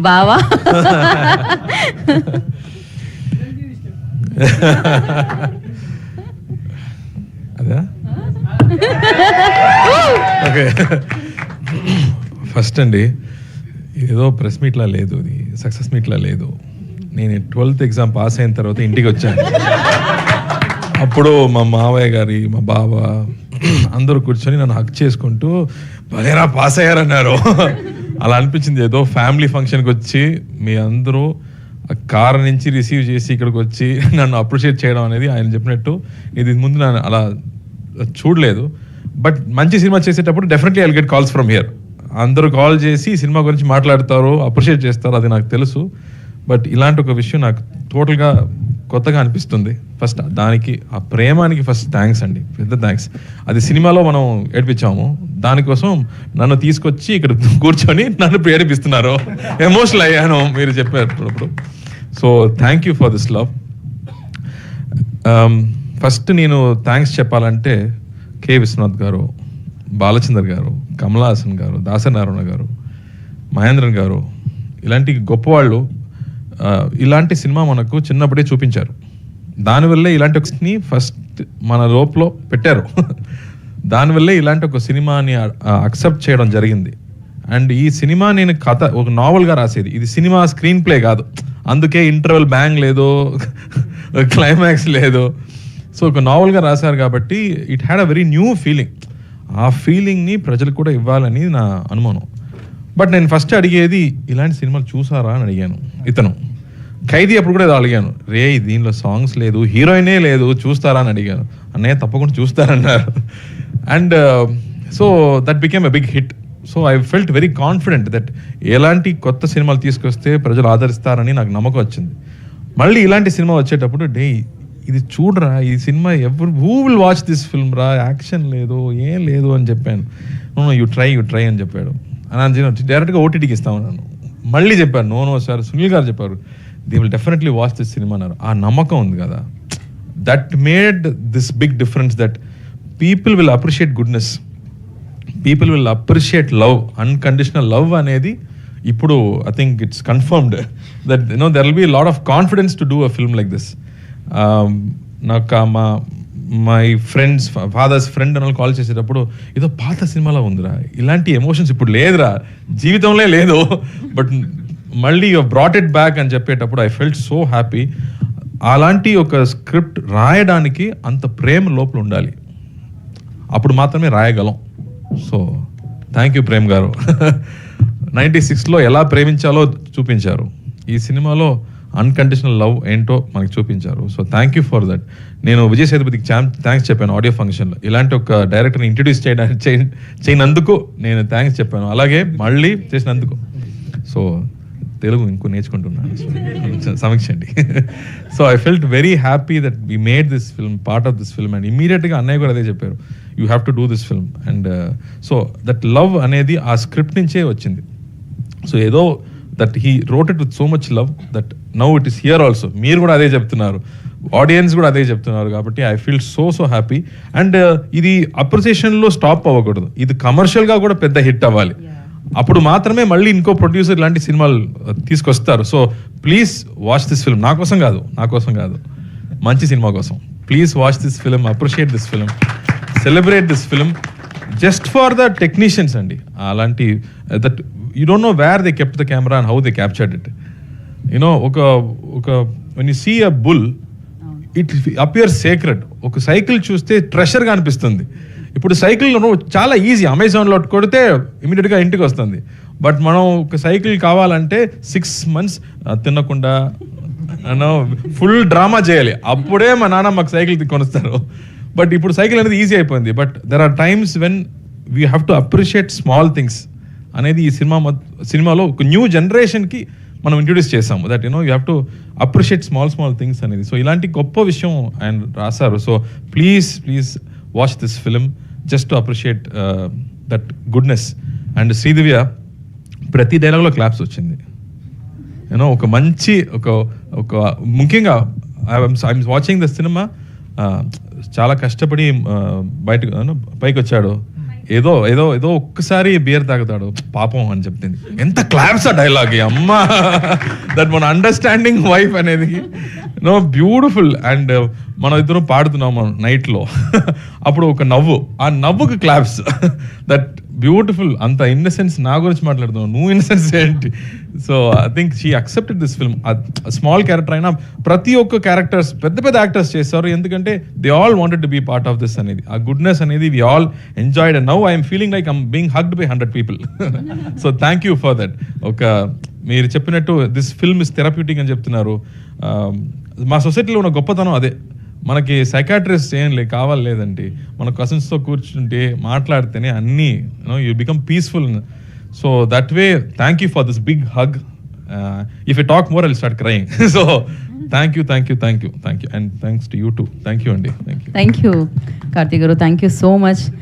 బావా అదా okay. First అండి, ఏదో ప్రెస్ మీట్లా లేదు, ఇది సక్సెస్ మీట్లా లేదు. నేను 12th ఎగ్జామ్ పాస్ అయిన తర్వాత ఇంటికి వచ్చాను. అప్పుడు మా మావయ్య గారి, మా బావ అందరూ కూర్చొని నన్ను హక్ చేసుకుంటూ భలేరా పాస్ అయ్యారన్నారు. అలా అనిపించింది, ఏదో ఫ్యామిలీ ఫంక్షన్కి వచ్చి మీ అందరూ కార్ నుంచి రిసీవ్ చేసి ఇక్కడికి వచ్చి నన్ను అప్రిషియేట్ చేయడం అనేది ఆయన చెప్పినట్టు ఇది ముందు నేను అలా చూడలేదు. బట్ మంచి సినిమా చేసేటప్పుడు definitely I will get calls from here. అందరూ కాల్ చేసి సినిమా గురించి మాట్లాడతారు, అప్రిషియేట్ చేస్తారు, అది నాకు తెలుసు. బట్ ఇలాంటి ఒక విషయం నాకు టోటల్గా కొత్తగా అనిపిస్తుంది. ఫస్ట్ దానికి, ఆ ప్రేమానికి ఫస్ట్ థ్యాంక్స్ అండి, పెద్ద థ్యాంక్స్. అది సినిమాలో మనం ఏడిపించాము, దానికోసం నన్ను తీసుకొచ్చి ఇక్కడ కూర్చొని నన్ను ప్రేరేపిస్తున్నారు. ఎమోషనల్ అయ్యాను మీరు చెప్పేటప్పుడు. So thank you for this love. First నేను థ్యాంక్స్ చెప్పాలంటే కె విశ్వనాథ్ గారు, బాలచందర్ గారు, కమలా హాసన్ గారు, దాసనారాయణ గారు, మహేంద్రన్ గారు, ఇలాంటి గొప్పవాళ్ళు ఇలాంటి సినిమా మనకు చిన్నప్పుడే చూపించారు. దానివల్లే ఇలాంటి ఒకని ఫస్ట్ మన లోపల పెట్టారు. దానివల్లే ఇలాంటి ఒక సినిమాని అక్సెప్ట్ చేయడం జరిగింది. అండ్ ఈ సినిమా నేను కథ ఒక నావల్గా రాసేది, ఇది సినిమా స్క్రీన్ ప్లే కాదు. అందుకే ఇంటర్వెల్ బ్యాంగ్ లేదు, క్లైమాక్స్ లేదు. సో ఒక నావల్గా రాశారు కాబట్టి it had a very new feeling. ఆ ఫీలింగ్ని ప్రజలకు కూడా ఇవ్వాలని నా అనుమానం. బట్ నేను ఫస్ట్ అడిగేది, ఇలాంటి సినిమాలు చూసారా అని అడిగాను. ఇతను ఖైదీ అప్పుడు కూడా అడిగాను, రే దీనిలో సాంగ్స్ లేదు, హీరోయినే లేదు, చూస్తారా అని అడిగాను. అన్నయ్య తప్పకుండా చూస్తారన్నారు. And so that became a big hit. So I felt very confident that ఎలాంటి కొత్త సినిమాలు తీసుకొస్తే ప్రజలు ఆదరిస్తారని నాకు నమ్మకం వచ్చింది. మళ్ళీ ఇలాంటి సినిమా వచ్చేటప్పుడు ఇది చూడరా, ఈ cinema who will watch this film రా, యాక్షన్ లేదు, ఏం లేదు అని చెప్పాను. యూ ట్రై అని చెప్పాడు. డైరెక్ట్గా ఓటీటీకి ఇస్తామన్నాను. మళ్ళీ చెప్పాను, నో సార్, సునీల్ గారు చెప్పారు, they will definitely watch this cinema అన్నారు. ఆ నమ్మకం ఉంది కదా, that made this big difference, that people will appreciate goodness, people will appreciate love, unconditional love అనేది ఇప్పుడు I think it's confirmed that there will be lot of confidence to do a film like this. నాకు my friends, father's friend అని call చేసేటప్పుడు, ఏదో పాత సినిమాలో ఉందిరా, ఇలాంటి ఎమోషన్స్ ఇప్పుడు లేదురా, జీవితంలో లేదు, బట్ మళ్ళీ యూ బ్రాట్ ఇట్ బ్యాక్ అని చెప్పేటప్పుడు ఐ ఫెల్ట్ సో హ్యాపీ. అలాంటి ఒక స్క్రిప్ట్ రాయడానికి అంత ప్రేమ లోపల ఉండాలి, అప్పుడు మాత్రమే రాయగలం. సో థ్యాంక్ యూ ప్రేమ్ గారు. 96లో ఎలా ప్రేమించాలో చూపించారు, ఈ సినిమాలో అన్కండిషనల్ లవ్ ఏంటో మనకి చూపించారు. So thank you for that. నేను విజయ్ సేతుపతికి థ్యాంక్స్ చెప్పాను ఆడియో ఫంక్షన్లో, ఇలాంటి ఒక డైరెక్టర్ని ఇంట్రడ్యూస్ చేయనందుకు నేను థ్యాంక్స్ చెప్పాను, అలాగే మళ్ళీ చేసినందుకు. సో తెలుగు ఇంకో నేర్చుకుంటున్నాను, సమీక్షండి. So I felt very happy that we made this film, part of this film. And ఇమీడియట్గా అన్నయ్య కూడా అదే చెప్పారు, you have to do this film. And so that love అనేది ఆ స్క్రిప్ట్ నుంచే వచ్చింది. సో ఏదో that he wrote it with so much love that now it is here also. మీరు కూడా అదే చెప్తున్నారు, ఆడియన్స్ కూడా అదే చెప్తున్నారు, కాబట్టి I feel so happy. And ఇది అప్రిసియేషన్లో స్టాప్ అవ్వకూడదు, ఇది కమర్షియల్గా కూడా పెద్ద హిట్ అవ్వాలి. అప్పుడు మాత్రమే మళ్ళీ ఇంకో ప్రొడ్యూసర్ ఇలాంటి సినిమాలు తీసుకొస్తారు. So please watch this film, నా కోసం కాదు, మంచి సినిమా కోసం. Please watch this film, appreciate this film, celebrate this film just for the technicians అండి. అలాంటి that you don't know where they kept the camera and how they captured it. You know ఒక when you see a bull it appears sacred. ఒక cycle చూస్తే ట్రెషర్గా అనిపిస్తుంది. ఇప్పుడు cycle చాలా easy, అమెజాన్లో కొడితే ఇమీడియట్గా ఇంటికి వస్తుంది. బట్ మనం ఒక సైకిల్ కావాలంటే 6 months తినకుండా ఫుల్ డ్రామా చేయాలి, అప్పుడే మా నాన్న మాకు సైకిల్ కొనిస్తారు. బట్ ఇప్పుడు సైకిల్ అనేది ఈజీ అయిపోయింది. But there are times when we have to appreciate small things అనేది ఈ సినిమాలో ఒక న్యూ జనరేషన్కి మనం ఇంట్రొడ్యూస్ చేసాము. That you have to appreciate small things అనేది. సో ఇలాంటి గొప్ప విషయం ఆయన రాశారు. So please watch this film just to appreciate that goodness. And Sridivya ప్రతి డైలాగ్లో క్లాప్స్ వచ్చింది. ఒక మంచి ఒక ముఖ్యంగా ఐఎమ్ వాచింగ్ ద సినిమా, చాలా కష్టపడి పైకి వచ్చాడు. ఏదో ఏదో ఏదో ఒక్కసారి బియర్ తాగుతాడు పాపం అని చెప్తుంది. ఎంత క్లాప్స్ ఆ డైలాగ్ అమ్మా, దట్ మన అండర్స్టాండింగ్ వైఫ్ అనేది నో బ్యూటిఫుల్. అండ్ మనం ఇద్దరం పాడుతున్నాము నైట్లో, అప్పుడు ఒక నవ్వు, ఆ నవ్వుకి క్లాప్స్, దట్ బ్యూటిఫుల్. అంత ఇన్నసెన్స్ నా గురించి మాట్లాడుతున్నావు, నువ్వు ఇన్నసెన్స్ ఏంటి? So I think she accepted this film. Small character అయినా ప్రతి ఒక్క క్యారెక్టర్స్ పెద్ద పెద్ద యాక్టర్స్ చేస్తారు, ఎందుకంటే they all wanted to be part of this అనేది. ఆ గుడ్నెస్ అనేది we all enjoyed and now I'm feeling like I'm being hugged by 100 people. So thank you for that. ఒక మీరు చెప్పినట్టు దిస్ ఫిల్మ్ ఇస్ థెరప్యూటిక్ అని చెప్తున్నారు. మా సొసైటీలో ఉన్న గొప్పతనం అదే. మనకి సైకాట్రిస్ట్ ఏం కావాలి లేదండి, మన కజిన్స్తో కూర్చుంటే మాట్లాడితేనే అన్నీ you become peaceful. So that way thank you for this big hug. If I talk more I will start crying. So thank you and thanks to you too. Thank you అండి. Thank you Karthik garu, thank you so much.